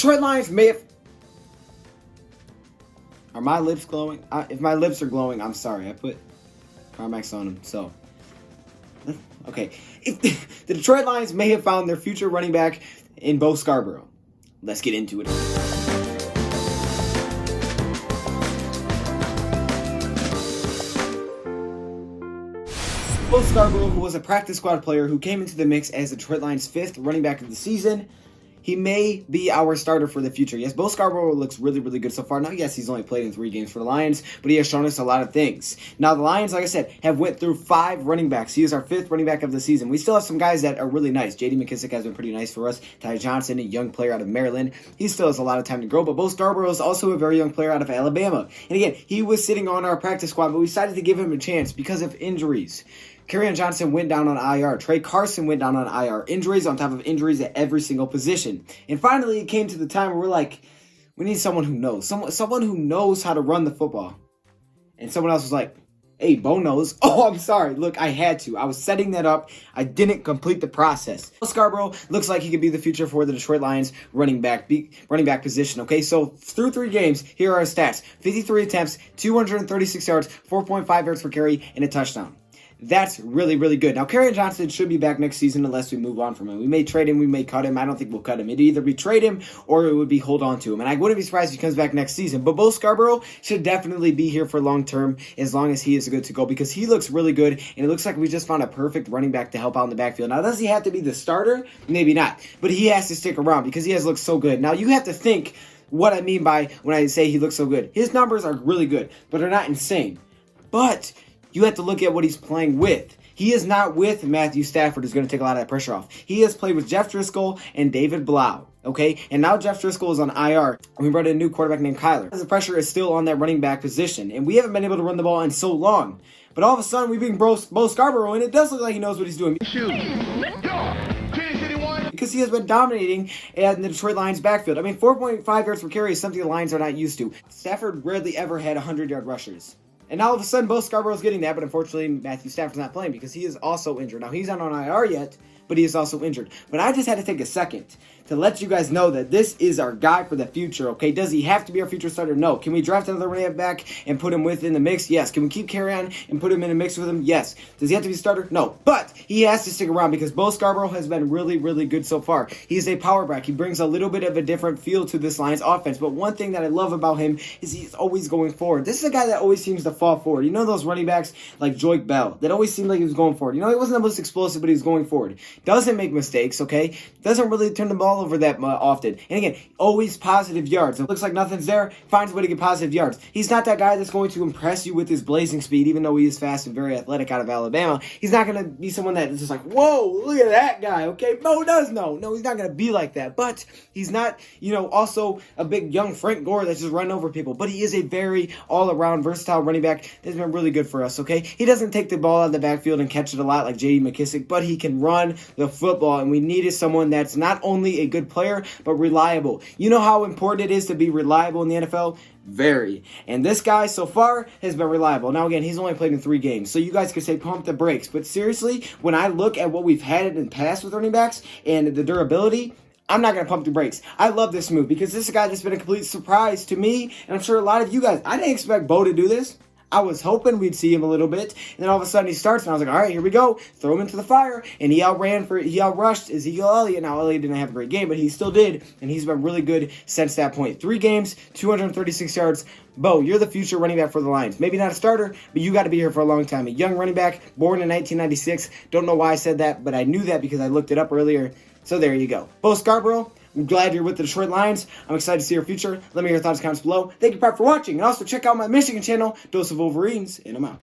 Detroit Lions may have... Are my lips glowing? If my lips are glowing, I'm sorry. I put Carmax on them, so... Okay. The Detroit Lions may have found their future running back in Bo Scarborough. Let's get into it. Bo Scarborough, who was a practice squad player who came into the mix as the Detroit Lions' 5th running back of the season, he may be our starter for the future. Yes, Bo Scarborough looks really, really good so far. Now, yes, he's only played in 3 games for the Lions, but he has shown us a lot of things. Now, the Lions, like I said, have went through 5 running backs. He is our 5th running back of the season. We still have some guys that are really nice. J.D. McKissick has been pretty nice for us. Ty Johnson, a young player out of Maryland. He still has a lot of time to grow, but Bo Scarborough is also a very young player out of Alabama. And again, he was sitting on our practice squad, but we decided to give him a chance because of injuries. Kerryon Johnson went down on IR. Trey Carson went down on IR. Injuries on top of injuries at every single position. And finally, it came to the time where we're like, we need someone who knows. Someone who knows how to run the football. And someone else was like, hey, Bo knows. Oh, I'm sorry. Look, I had to. I was setting that up. I didn't complete the process. Scarborough looks like he could be the future for the Detroit Lions running back position. Okay, so through 3 games, here are his stats. 53 attempts, 236 yards, 4.5 yards per carry, and a touchdown. That's really, really good. Now, Kerryon Johnson should be back next season unless we move on from him. We may trade him, we may cut him. I don't think we'll cut him. It'd either be trade him or it would be hold on to him. And I wouldn't be surprised if he comes back next season. But Bo Scarborough should definitely be here for long term as long as he is good to go because he looks really good and it looks like we just found a perfect running back to help out in the backfield. Now, does he have to be the starter? Maybe not. But he has to stick around because he has looked so good. Now, you have to think what I mean by when I say he looks so good. His numbers are really good, but they're not insane. But you have to look at what he's playing with. He is not with Matthew Stafford, who's going to take a lot of that pressure off. He has played with Jeff Driscoll and David Blau, okay? And now Jeff Driscoll is on IR. We brought in a new quarterback named Kyler. The pressure is still on that running back position, and we haven't been able to run the ball in so long. But all of a sudden, we bring Bo Scarborough, and it does look like he knows what he's doing. Because he has been dominating in the Detroit Lions backfield. I mean, 4.5 yards per carry is something the Lions are not used to. Stafford rarely ever had 100-yard rushers. And all of a sudden, Bo Scarborough's getting that, but unfortunately, Matthew Stafford's not playing because he is also injured. Now, he's not on IR yet, but he is also injured. But I just had to take a second to let you guys know that this is our guy for the future, okay? Does he have to be our future starter? No. Can we draft another running back and put him within the mix? Yes. Can we keep Kerryon and put him in a mix with him? Yes. Does he have to be a starter? No. But he has to stick around because Bo Scarborough has been really, really good so far. He's a power back. He brings a little bit of a different feel to this Lions offense. But one thing that I love about him is he's always going forward. This is a guy that always seems to fall forward. You know those running backs like Joique Bell that always seemed like he was going forward. You know, he wasn't the most explosive, but he was going forward. Doesn't make mistakes, okay? Doesn't really turn the ball over that often. And again, always positive yards. It looks like nothing's there, finds a way to get positive yards. He's not that guy that's going to impress you with his blazing speed, even though he is fast and very athletic out of Alabama. He's not going to be someone that is just like, whoa, look at that guy, okay? Bo does know. No, he's not going to be like that. But he's not, also a big young Frank Gore that's just running over people. But he is a very all-around, versatile running back that's been really good for us, okay? He doesn't take the ball out of the backfield and catch it a lot like J.D. McKissick, but he can run the football, and we needed someone that's not only a good player, but reliable. You know how important it is to be reliable in the NFL? Very. And this guy so far has been reliable. Now again, he's only played in 3 games, so you guys could say pump the brakes. But seriously, when I look at what we've had in the past with running backs and the durability, I'm not going to pump the brakes. I love this move because this is a guy that's been a complete surprise to me, and I'm sure a lot of you guys. I didn't expect Bo to do this. I was hoping we'd see him a little bit, and then all of a sudden he starts, and I was like, all right, here we go. Throw him into the fire, and he outrushed Ezekiel Elliott. Now, Elliott didn't have a great game, but he still did, and he's been really good since that point. 3 games, 236 yards. Bo, you're the future running back for the Lions. Maybe not a starter, but you got to be here for a long time. A young running back, born in 1996. Don't know why I said that, but I knew that because I looked it up earlier. So there you go. Bo Scarborough, I'm glad you're with the Detroit Lions. I'm excited to see your future. Let me know your thoughts and comments below. Thank you, Prep, for watching. And also check out my Michigan channel, Dose of Wolverines, and I'm out.